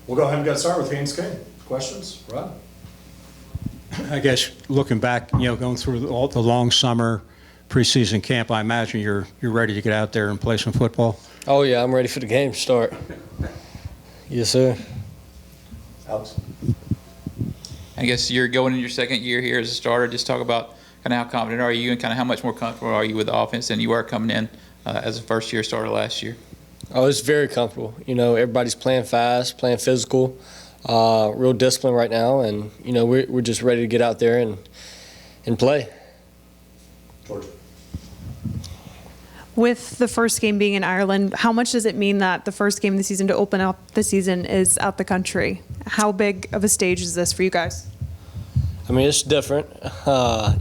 We'll go ahead and get started with Haynes King. Questions? Rod? I guess looking back, going through all the long summer preseason camp, I imagine you're ready to get out there and play some football. Oh yeah, I'm ready for the game to start. Yes, sir. Alex? I guess you're going in your second year here as a starter. Just talk about kind of how confident are you and kind of how much more comfortable are you with the offense than you were coming in as a first-year starter last year? Oh, it's very comfortable. Everybody's playing fast, playing physical, real disciplined right now, and we're just ready to get out there and play. George? With the first game being in Ireland, how much does it mean that the first game of the season to open up the season is out the country? How big of a stage is this for you guys? I mean, it's different. A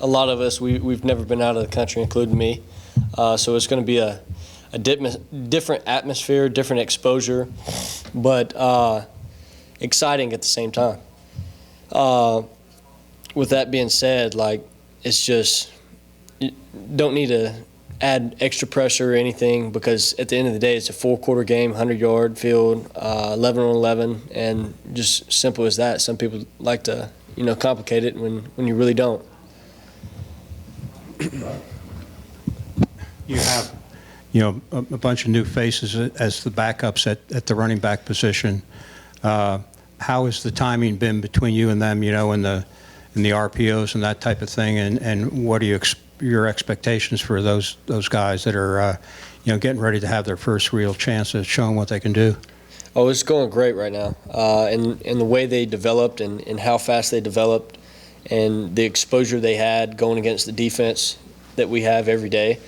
lot of us, we've never been out of the country, including me. So it's going to be a different atmosphere, different exposure, but exciting at the same time. With that being said, it's just, you don't need to add extra pressure or anything, because at the end of the day, it's a full-quarter game, 100-yard field, 11 on 11, and just simple as that. Some people like to, complicate it when you really don't. You have, a bunch of new faces as the backups at the running back position. How has the timing been between you and them, in the RPOs and that type of thing, and what are your expectations for those guys that are, getting ready to have their first real chance at showing what they can do? Oh, it's going great right now. And the way they developed and how fast they developed and the exposure they had going against the defense that we have every day,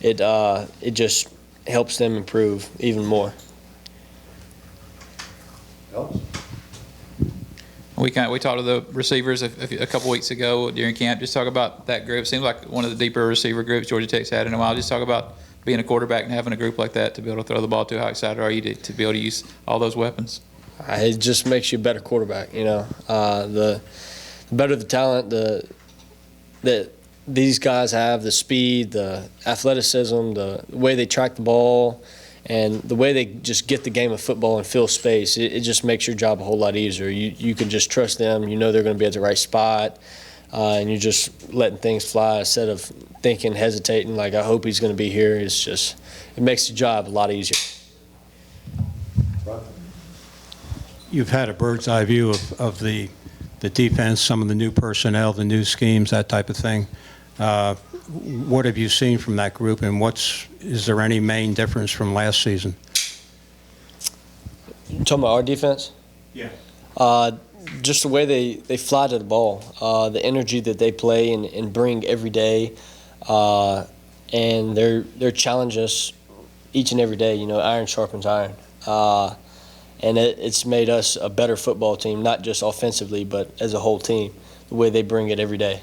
it just helps them improve even more. Alex? We talked to the receivers a couple weeks ago during camp. Just talk about that group. It seems like one of the deeper receiver groups Georgia Tech's had in a while. Just talk about being a quarterback and having a group like that to be able to throw the ball to. How excited are you to be able to use all those weapons? It just makes you a better quarterback. The better the talent that these guys have, the speed, the athleticism, the way they track the ball, and the way they just get the game of football and fill space, it just makes your job a whole lot easier. You can just trust them. They're going to be at the right spot, and you're just letting things fly instead of thinking, hesitating, I hope he's going to be here. It makes the job a lot easier. You've had a bird's eye view of the defense, some of the new personnel, the new schemes, that type of thing. What have you seen from that group, and is there any main difference from last season? You talking about our defense? Yeah. Just the way they fly to the ball, the energy that they play and bring every day, and they're challenging us each and every day. Iron sharpens iron, and it's made us a better football team, not just offensively, but as a whole team. The way they bring it every day.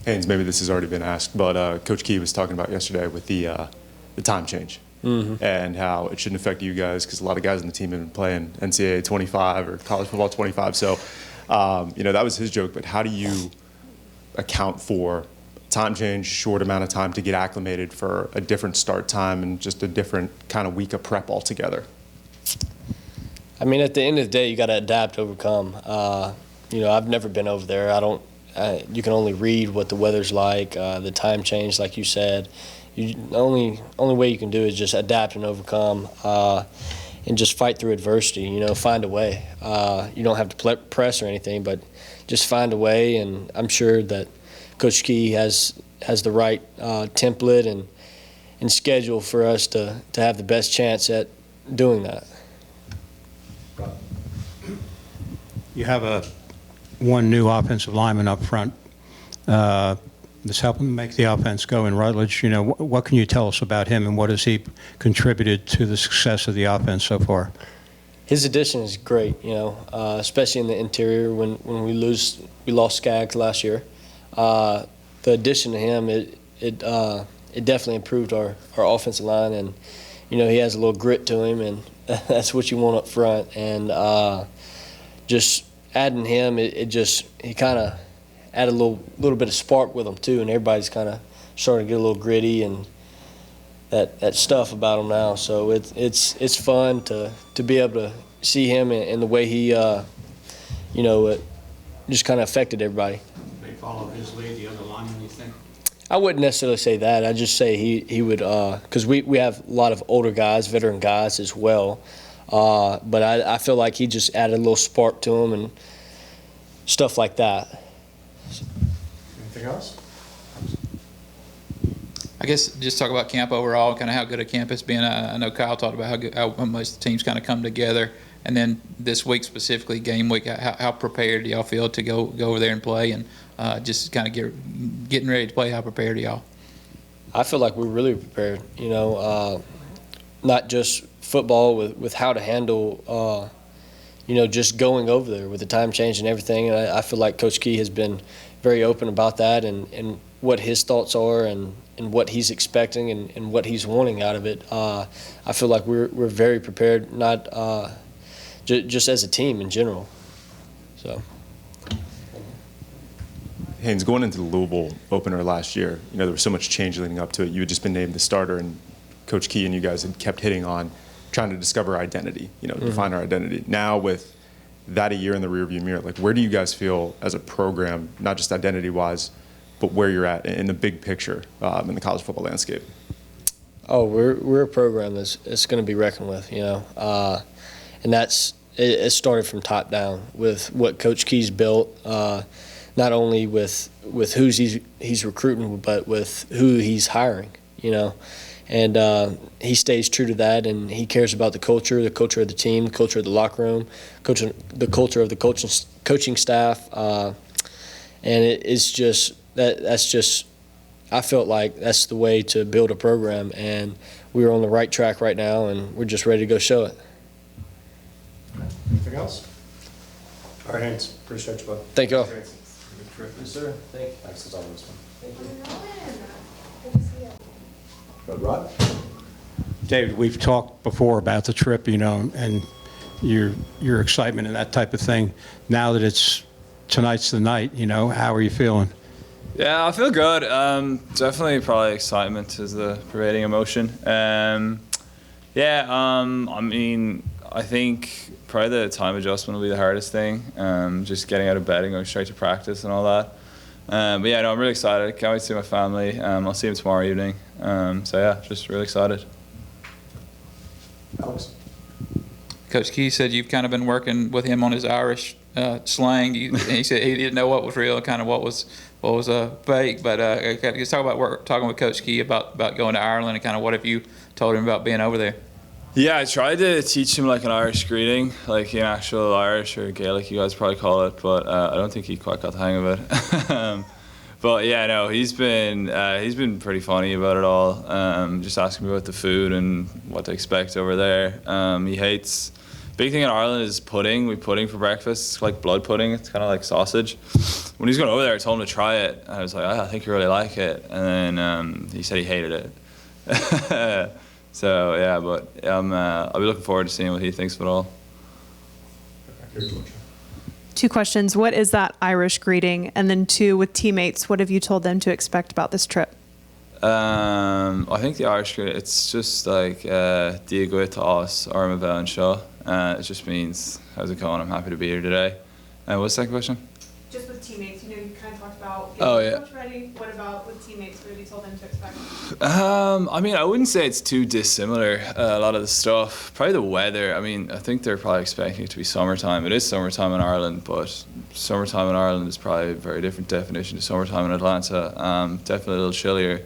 Haynes, maybe this has already been asked, but Coach Key was talking about yesterday with the time change and how it shouldn't affect you guys, because a lot of guys on the team have been playing NCAA 25 or college football 25. So, that was his joke. But how do you account for time change, short amount of time to get acclimated for a different start time and just a different kind of week of prep altogether? I mean, at the end of the day, you got to adapt, overcome. I've never been over there. You can only read what the weather's like, the time change, like you said. The only way you can do is just adapt and overcome, and just fight through adversity. Find a way. You don't have to press or anything, but just find a way. And I'm sure that Coach Key has the right template and schedule for us to have the best chance at doing that. You have one new offensive lineman up front that's helping make the offense go in Rutledge. What can you tell us about him, and what has he contributed to the success of the offense so far? His addition is great, especially in the interior when we lost Skaggs last year. The addition to him, it definitely improved our offensive line, and he has a little grit to him, and that's what you want up front. And just adding him, he kind of added a little bit of spark with him too, and everybody's kind of starting to get a little gritty and that stuff about him now. So it's fun to be able to see him and the way he it just kind of affected everybody. They follow his lead, the other linemen, you think? I wouldn't necessarily say that. I'd just say he would, because we have a lot of older guys, veteran guys as well. But I feel like he just added a little spark to him and stuff like that. Anything else? I guess just talk about camp overall, kind of how good a camp it's been. I know Kyle talked about how much the teams kind of come together. And then this week specifically, game week, how prepared do y'all feel to go over there and play, and just kind of getting ready to play? How prepared are y'all? I feel like we're really prepared. Not just football with how to handle, just going over there with the time change and everything. And I feel like Coach Key has been very open about that and what his thoughts are and what he's expecting and what he's wanting out of it. I feel like we're very prepared, not just as a team in general. So. Haynes, going into the Louisville opener last year, there was so much change leading up to it. You had just been named the starter, and Coach Key and you guys had kept hitting on trying to discover identity, define our identity. Now with that a year in the rearview mirror, where do you guys feel as a program, not just identity-wise, but where you're at in the big picture in the college football landscape? Oh, we're a program that's going to be reckoned with, and it started from top down with what Coach Key's built, not only with who he's recruiting, but with who he's hiring, And he stays true to that, and he cares about the culture of the team, the culture of the locker room, the culture of the coaching staff, and it's just that's just. I felt like that's the way to build a program, and we're on the right track right now, and we're just ready to go show it. Anything else? All right, Haynes, appreciate you, bud. Thank you all. Good trip. Yes, sir. Thanks as always, man. Good, Rod? David, we've talked before about the trip, and your excitement and that type of thing. Now that tonight's the night, how are you feeling? Yeah, I feel good. Definitely probably excitement is the pervading emotion. I think probably the time adjustment will be the hardest thing. Just getting out of bed and going straight to practice and all that. I'm really excited. Can't wait to see my family. I'll see them tomorrow evening. Just really excited. Alex? Coach Key said you've kind of been working with him on his Irish slang. He said he didn't know what was real and kind of what was fake. But just talk about talking with Coach Key about going to Ireland and kind of what have you told him about being over there? Yeah, I tried to teach him an Irish greeting, like in actual Irish or Gaelic, you guys probably call it, but I don't think he quite got the hang of it. He's been pretty funny about it all. Just asking me about the food and what to expect over there. He hates. Big thing in Ireland is pudding. We pudding for breakfast. It's like blood pudding. It's kind of like sausage. When he was going over there, I told him to try it. I was like, I think you really like it. And then he said he hated it. I'll be looking forward to seeing what he thinks of it all. Two questions. What is that Irish greeting? And then two, with teammates, what have you told them to expect about this trip? I think the Irish greeting, it's just like Díagúit to us, Armavel and Shaw. It just means, how's it going? I'm happy to be here today. What's the second question? Just with teammates, you kind of talked about getting coach ready. What about with teammates? What have you told them to expect? I wouldn't say it's too dissimilar, a lot of the stuff. Probably the weather. I think they're probably expecting it to be summertime. It is summertime in Ireland, but summertime in Ireland is probably a very different definition to summertime in Atlanta. Definitely a little chillier.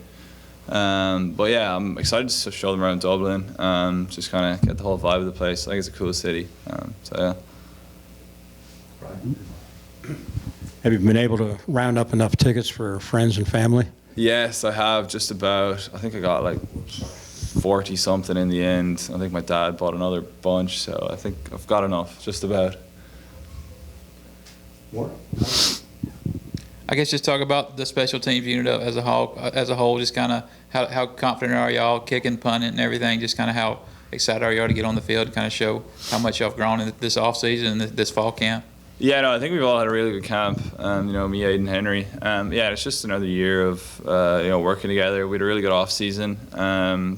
I'm excited to show them around Dublin, just kind of get the whole vibe of the place. I think it's a cool city. Have you been able to round up enough tickets for friends and family? Yes, I have just about. I think I got 40 something in the end. I think my dad bought another bunch, so I think I've got enough, just about. More? I guess just talk about the special teams unit as a whole. Just kind of how confident are y'all kicking, punting, and everything? Just kind of how excited are y'all to get on the field, kind of show how much y'all have grown in this off season and this fall camp? Yeah, no, I think we've all had a really good camp. Me, Aiden, Henry. Yeah, it's just another year of working together. We had a really good off season.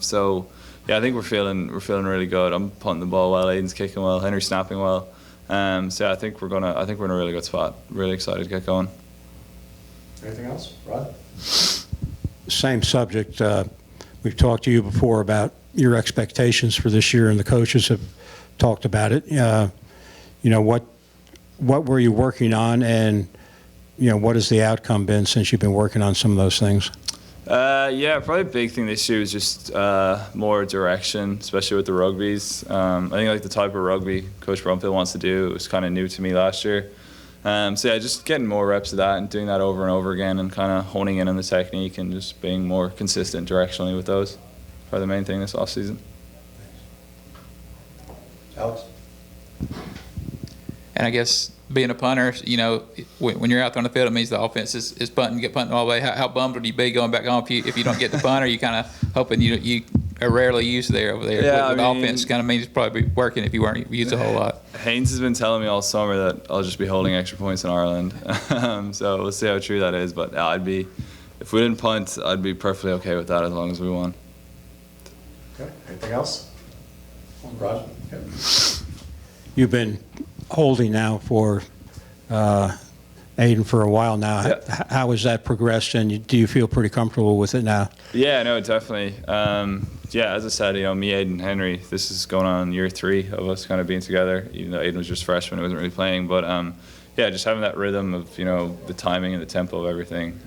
So yeah, I think we're feeling really good. I'm punting the ball well. Aiden's kicking well. Henry's snapping well. So yeah, I think we're in a really good spot. Really excited to get going. Anything else, Rod? Same subject. We've talked to you before about your expectations for this year, and the coaches have talked about it. What were you working on, and what has the outcome been since you've been working on some of those things? Yeah, probably a big thing this year was just more direction, especially with the rugbies. I think like the type of rugby Coach Brumfield wants to do, it was kind of new to me last year. So yeah, just getting more reps of that and doing that over and over again, and kind of honing in on the technique and just being more consistent directionally with those. Probably the main thing this off season. Alex? And I guess being a punter, when you're out there on the field, it means the offense is punting all the way. How bummed would you be going back home if you don't get the punt? Or you kind of hoping you are rarely used over there? Yeah, the offense kind of means it's probably working if you weren't used a whole lot. Haynes has been telling me all summer that I'll just be holding extra points in Ireland. So we'll see how true that is. But if we didn't punt, I'd be perfectly okay with that as long as we won. Okay, anything else? Rod? Okay. You've been holding now for Aiden for a while now. Yeah. How has that progressed, and do you feel pretty comfortable with it now? Yeah, no, definitely. As I said, me, Aiden, Henry, this is going on year 3 of us kind of being together. Even though Aiden was just freshman, he wasn't really playing. But just having that rhythm of the timing and the tempo of everything.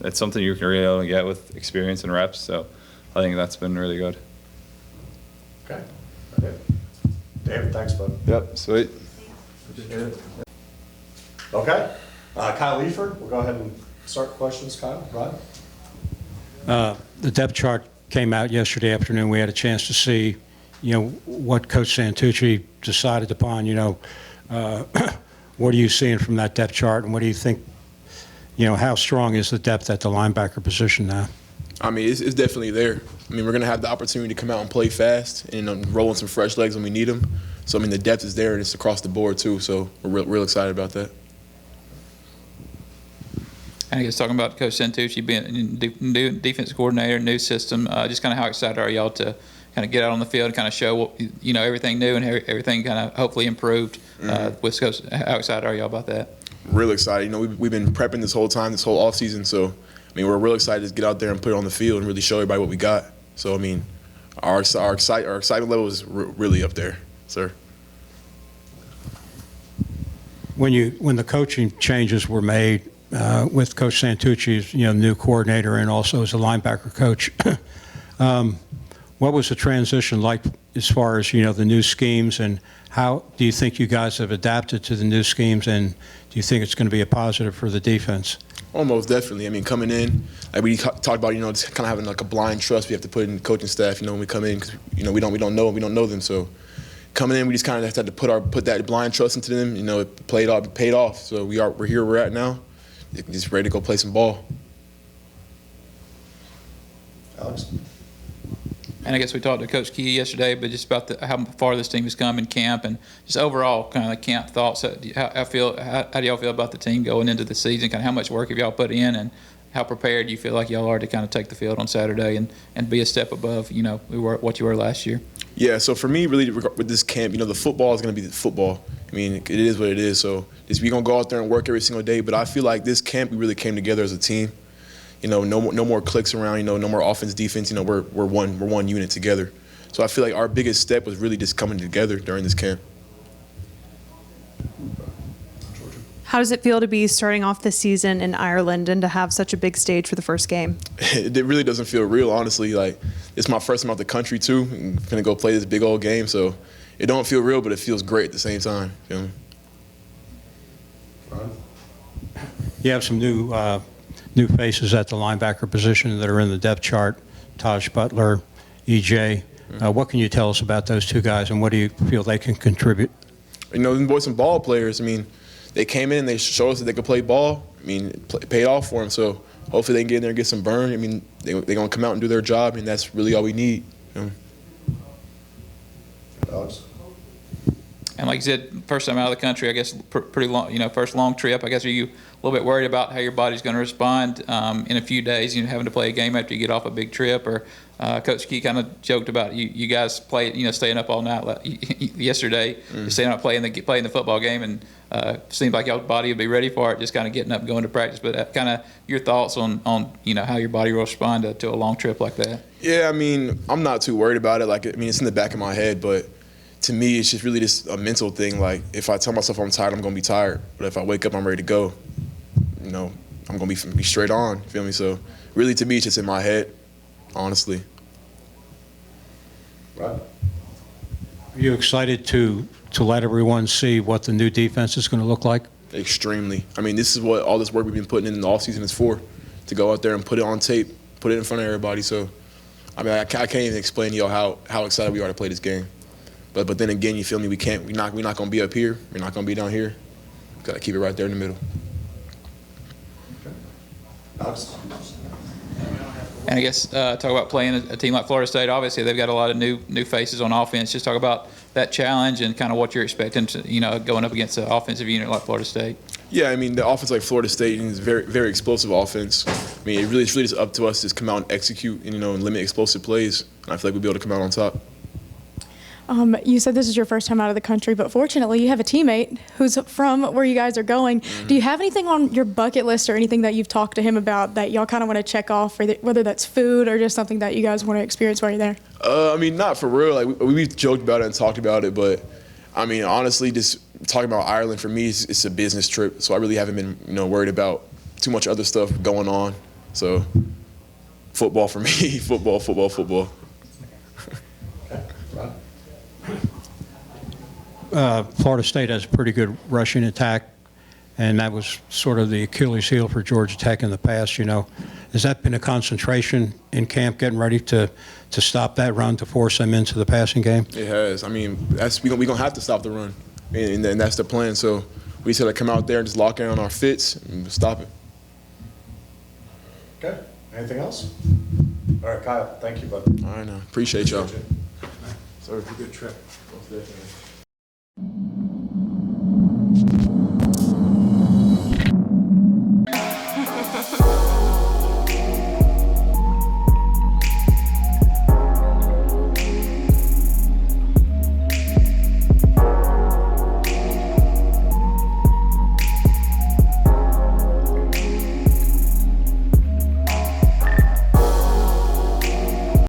It's something you can really only get with experience and reps. So I think that's been really good. Okay. David, thanks, bud. Yep, sweet. Okay. Kyle Efford, we'll go ahead and start questions. Kyle, Rod? The depth chart came out yesterday afternoon. We had a chance to see, what Coach Santucci decided upon. What are you seeing from that depth chart, and what do you think? How strong is the depth at the linebacker position now? I mean, it's definitely there. I mean, we're going to have the opportunity to come out and play fast and roll in some fresh legs when we need them. So, I mean, the depth is there, and it's across the board, too. So we're real excited about that. And I guess talking about Coach Santucci being a new defense coordinator, new system, just kind of how excited are y'all to kind of get out on the field and kind of show what, everything new and everything kind of hopefully improved with Coach? How excited are y'all about that? Real excited. We've been prepping this whole time, this whole offseason. So, I mean, we're real excited to get out there and put it on the field and really show everybody what we got. So, I mean, our excitement level is really up there, sir. When the coaching changes were made with Coach Santucci's new coordinator and also as a linebacker coach, what was the transition like as far as the new schemes, and how do you think you guys have adapted to the new schemes, and do you think it's going to be a positive for the defense? Almost definitely. I mean, coming in, like we talked about, just kind of having like a blind trust we have to put in the coaching staff. When we come in, because we don't know them. So coming in, we just kind of had to put that blind trust into them. It paid off. So we're here. We're at now. Just ready to go play some ball. Alex? And I guess we talked to Coach Key yesterday, but just about how far this team has come in camp and just overall kind of the camp thoughts. How do y'all feel about the team going into the season? Kind of how much work have y'all put in, and how prepared do you feel like y'all are to kind of take the field on Saturday and be a step above what you were last year? Yeah, so for me, really, with this camp, the football is going to be the football. I mean, it is what it is. So we're going to go out there and work every single day. But I feel like this camp, we really came together as a team. No more clicks around. No more offense, defense. We're one unit together. So I feel like our biggest step was really just coming together during this camp. How does it feel to be starting off the season in Ireland and to have such a big stage for the first game? It really doesn't feel real, honestly. Like, it's my first time out the country too. I'm gonna go play this big old game, so it don't feel real, but it feels great at the same time. Feel me? You have some new faces at the linebacker position that are in the depth chart. Taj Butler, EJ. What can you tell us about those two guys, and what do you feel they can contribute? Them boys some ball players. I mean, they came in, they showed us that they could play ball. I mean, it paid off for them. So hopefully they can get in there and get some burn. I mean, they're going to come out and do their job, and that's really all we need. Alex? And like you said, first time out of the country, I guess pretty long, first long trip. I guess, are you a little bit worried about how your body's going to respond in a few days, having to play a game after you get off a big trip? Or Coach Key kind of joked about you guys play, staying up all night yesterday, staying up playing the football game, and seemed like y'all's body would be ready for it, just kind of getting up and going to practice. But kind of your thoughts on how your body will respond to a long trip like that? Yeah, I mean, I'm not too worried about it. It's in the back of my head, but to me, it's just really just a mental thing. Like, if I tell myself I'm tired, I'm going to be tired. But if I wake up, I'm ready to go, I'm going to be straight on, feel me? So really, to me, it's just in my head, honestly. Right. Are you excited to let everyone see what the new defense is going to look like? Extremely. I mean, this is what all this work we've been putting in the offseason is for, to go out there and put it on tape, put it in front of everybody. So, I mean, I can't even explain to y'all how excited we are to play this game. But then again, you feel me? We're not going to be up here. We're not going to be down here. Got to keep it right there in the middle. Alex? And I guess talk about playing a team like Florida State. Obviously, they've got a lot of new faces on offense. Just talk about that challenge and kind of what you're expecting to, going up against an offensive unit like Florida State. Yeah, I mean, the offense like Florida State is very, very explosive offense. I mean, it's really just up to us to just come out and execute, and, and limit explosive plays. And I feel like we'll be able to come out on top. You said this is your first time out of the country, but fortunately you have a teammate who's from where you guys are going. Mm-hmm. Do you have anything on your bucket list or anything that you've talked to him about that y'all kind of want to check off, whether that's food or just something that you guys want to experience while you're there? I mean, not for real. Like, we've joked about it and talked about it, but I mean, honestly, just talking about Ireland for me, it's a business trip, so I really haven't been worried about too much other stuff going on. So football for me, football. Florida State has a pretty good rushing attack, and that was sort of the Achilles heel for Georgia Tech in the past. Has that been a concentration in camp, getting ready to stop that run, to force them into the passing game? It has. I mean, we're going to have to stop the run, and that's the plan. So we just got to come out there and just lock in on our fits and stop it. Okay. Anything else? All right, Kyle. Thank you, bud. All right, now. Appreciate y'all. Sorry, a good trip. Ha ha ha.